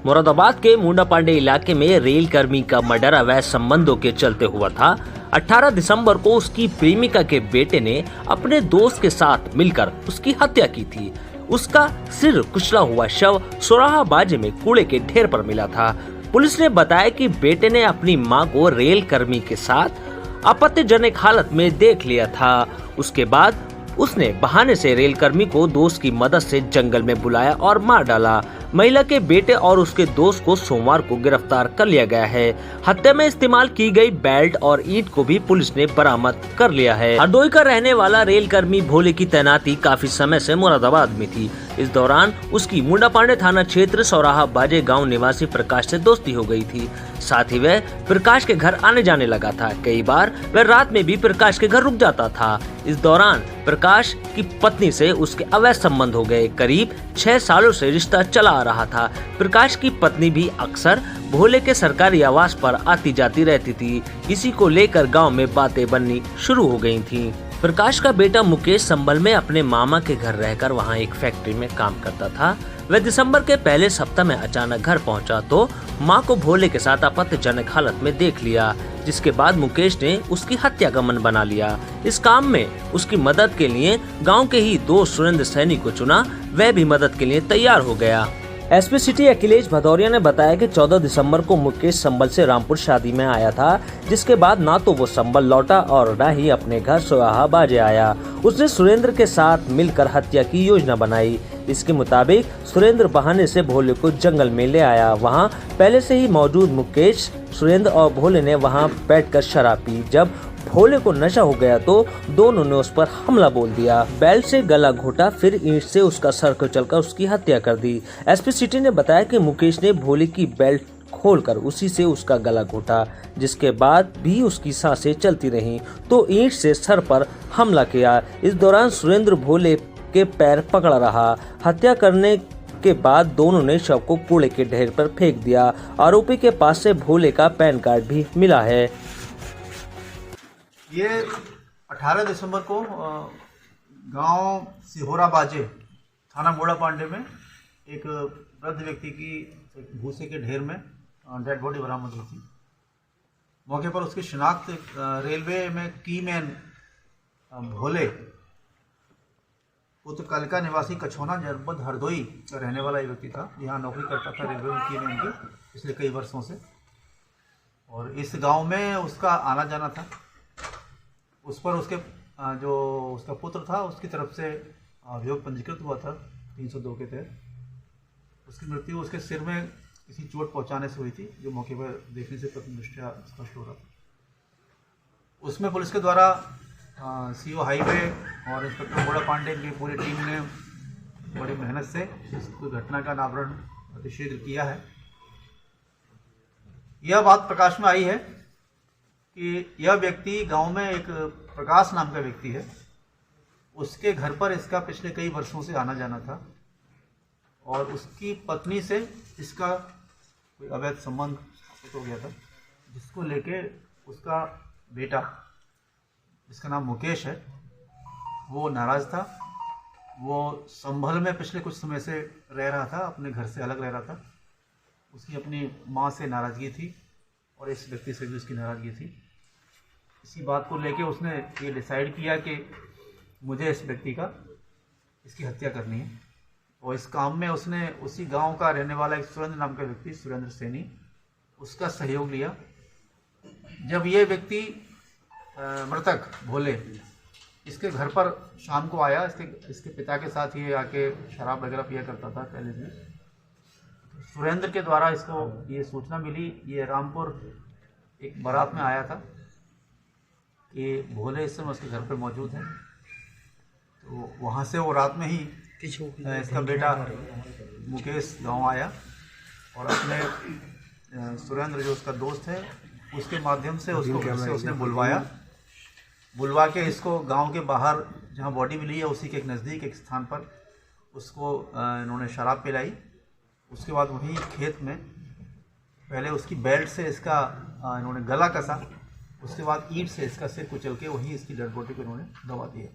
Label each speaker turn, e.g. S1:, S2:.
S1: मुरादाबाद के मुंडा पांडे इलाके में रेल कर्मी का मर्डर अवैध संबंधों के चलते हुआ था। 18 दिसंबर को उसकी प्रेमिका के बेटे ने अपने दोस्त के साथ मिलकर उसकी हत्या की थी। उसका सिर कुचला हुआ शव सोराहा बाजे में कूड़े के ढेर पर मिला था। पुलिस ने बताया कि बेटे ने अपनी मां को रेल कर्मी के साथ आपत्तिजनक हालत में देख लिया था। उसके बाद उसने बहाने से रेल कर्मी को दोस्त की मदद से जंगल में बुलाया और मार डाला। महिला के बेटे और उसके दोस्त को सोमवार को गिरफ्तार कर लिया गया है। हत्या में इस्तेमाल की गई बेल्ट और ईंट को भी पुलिस ने बरामद कर लिया है। हरदोई का रहने वाला रेल कर्मी भोले की तैनाती काफी समय से मुरादाबाद में थी। इस दौरान उसकी मुंडा पांडे थाना क्षेत्र सोराहा बाजे गांव निवासी प्रकाश से दोस्ती हो गई थी। साथ ही वह प्रकाश के घर आने जाने लगा था। कई बार वह रात में भी प्रकाश के घर रुक जाता था। इस दौरान प्रकाश की पत्नी से उसके अवैध संबंध हो गए। करीब 6 सालों से रिश्ता चला आ रहा था। प्रकाश की पत्नी भी अक्सर भोले के सरकारी आवास पर आती जाती रहती थी। इसी को लेकर गांव में बातें बननी शुरू हो गई थीं। प्रकाश का बेटा मुकेश संभल में अपने मामा के घर रहकर वहां एक फैक्ट्री में काम करता था। वह दिसंबर के पहले सप्ताह में अचानक घर पहुंचा तो मां को भोले के साथ आपत्तिजनक हालत में देख लिया, जिसके बाद मुकेश ने उसकी हत्या का मन बना लिया। इस काम में उसकी मदद के लिए गांव के ही दोस्त सुरेंद्र सैनी को चुना। वह भी मदद के लिए तैयार हो गया। एसपी सिटी अखिलेश भदौरिया ने बताया कि 14 दिसंबर को मुकेश संभल से रामपुर शादी में आया था, जिसके बाद ना तो वो संभल लौटा और न ही अपने घर सोराहा बाजे आया। उसने सुरेंद्र के साथ मिलकर हत्या की योजना बनाई। इसके मुताबिक सुरेंद्र बहाने से भोले को जंगल में ले आया। वहां पहले से ही मौजूद मुकेश, सुरेंद्र और भोले ने वहां बैठकर शराब पी। जब भोले को नशा हो गया तो दोनों ने उस पर हमला बोल दिया। बेल्ट से गला घोटा, फिर ईंट से उसका सर कुचलकर उसकी हत्या कर दी। एसपी सिटी ने बताया कि मुकेश ने भोले की बेल्ट खोलकर उसी से उसका गला घोटा, जिसके बाद भी उसकी सांसें चलती रहीं तो ईंट से सर पर हमला किया। इस दौरान सुरेंद्र भोले के पैर पकड़ा रहा। हत्या करने के बाद दोनों ने शव को कूड़े के ढेर पर फेंक दिया। आरोपी के पास से भोले का पैन कार्ड भी मिला है।
S2: ये 18 दिसंबर को गांव सिहोरा बाजे थाना मुंडा पांडे में एक वृद्ध व्यक्ति की भूसे के ढेर में डेड बॉडी बरामद हुई थी। मौके पर उसकी शिनाख्त रेलवे में कीमैन भोले पुत्र कलका निवासी कछौना जनपद हरदोई का रहने वाला एक व्यक्ति था। यहाँ नौकरी करता था रेलवे में कीमैन की पिछले कई वर्षों से, और इस गांव में उसका आना जाना था। उस पर उसके जो उसका पुत्र था उसकी तरफ से अभियोग पंजीकृत हुआ था 302 के तहत। उसकी मृत्यु उसके सिर में किसी चोट पहुंचाने से हुई थी, जो मौके पर देखने से प्रथम दृष्टया स्पष्ट हो रहा था। उसमें पुलिस के द्वारा सीओ हाईवे और इंस्पेक्टर मुंडा पांडे की पूरी टीम ने बड़ी मेहनत से इस घटना का अनावरण अतिशीघ्र किया है। यह बात प्रकाश में आई है कि यह व्यक्ति गांव में एक प्रकाश नाम का व्यक्ति है, उसके घर पर इसका पिछले कई वर्षों से आना जाना था और उसकी पत्नी से इसका कोई अवैध संबंध हो गया था, जिसको लेके उसका बेटा, जिसका नाम मुकेश है, वो नाराज़ था। वो संभल में पिछले कुछ समय से रह रहा था, अपने घर से अलग रह रहा था। उसकी अपनी माँ से नाराज़गी थी और इस व्यक्ति से भी उसकी नाराज़गी थी। इसी बात को लेके उसने ये डिसाइड किया कि मुझे इस व्यक्ति का इसकी हत्या करनी है, और इस काम में उसने उसी गांव का रहने वाला एक सुरेंद्र नाम का व्यक्ति, सुरेंद्र सैनी, उसका सहयोग लिया। जब ये व्यक्ति मृतक भोले इसके घर पर शाम को आया, इसके पिता के साथ ये आके शराब वगैरह पिया करता था पहले भी। सुरेंद्र के द्वारा इसको ये सूचना मिली, ये रामपुर एक बारात में आया था कि भोले इस समय उसके घर पर मौजूद है। तो वहाँ से वो रात में ही इसका बेटा मुकेश गांव आया और अपने सुरेंद्र जो उसका दोस्त है उसके माध्यम से उसको घर से उसने बुलवा के इसको गांव के बाहर जहाँ बॉडी मिली है उसी के एक नज़दीक एक स्थान पर उसको इन्होंने शराब पिलाई। उसके बाद वहीं खेत में पहले उसकी बेल्ट से इसका इन्होंने गला कसा, उसके बाद ईंट से इसका सिर कुचल के वहीं इसकी डेड बॉडी को इन्होंने दबा दिया।